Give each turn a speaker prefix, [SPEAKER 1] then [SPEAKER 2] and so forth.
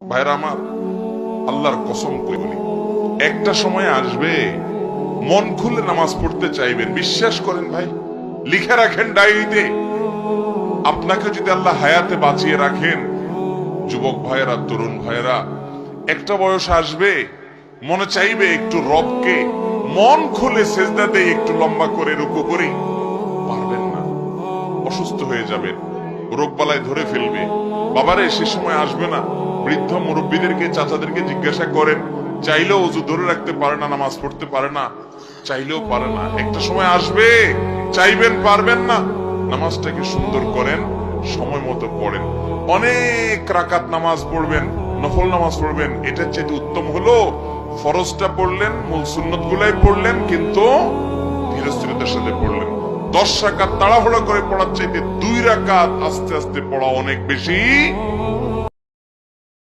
[SPEAKER 1] ভাইরা আমার, আল্লাহর কসম করে বলি, একটা সময় আসবে মন খুলে নামাজ পড়তে চাইবেন। বিশ্বাস করেন ভাই, লিখে রাখেন ডায়েরিতে। আপনাকে যদি আল্লাহ হায়াতে বাঁচিয়ে রাখেন, যুবক ভাইয়েরা, তরুণ ভাইয়েরা, একটা বয়স আসবে মনে চাইবে একটু রবকে মন খুলে সেজদা দিয়ে একটু লম্বা করে রুকু করি। পারবেন না, অসুস্থ হয়ে যাবেন, রোগবালায় ধরে ফেলবে। বাবারে, সে সময় আসবে না? বৃদ্ধ মুরব্বীদেরকে, চাচাদেরকে জিজ্ঞাসা করেন, চাইলেও ওযু ধরে রাখতে পারে না, নামাজ পড়তে পারে না, চাইলেও পারে না। একটা সময় আসবে চাইবেন, পারবেন না। নামাজটাকে সুন্দর করেন, সময় মতো পড়েন, অনেক রাকাত নামাজ পড়বেন, নফল নামাজ পড়বেন। এটার চেয়ে উত্তম হলো ফরজটা পড়লেন, মূল সুন্নত গুলাই পড়লেন, কিন্তু ধীরস্থিরতার সাথে পড়লেন। 10 রাকাত তাড়াহুড়া করে পড়ার চাইতে 2 রাকাত আস্তে আস্তে পড়া অনেক বেশি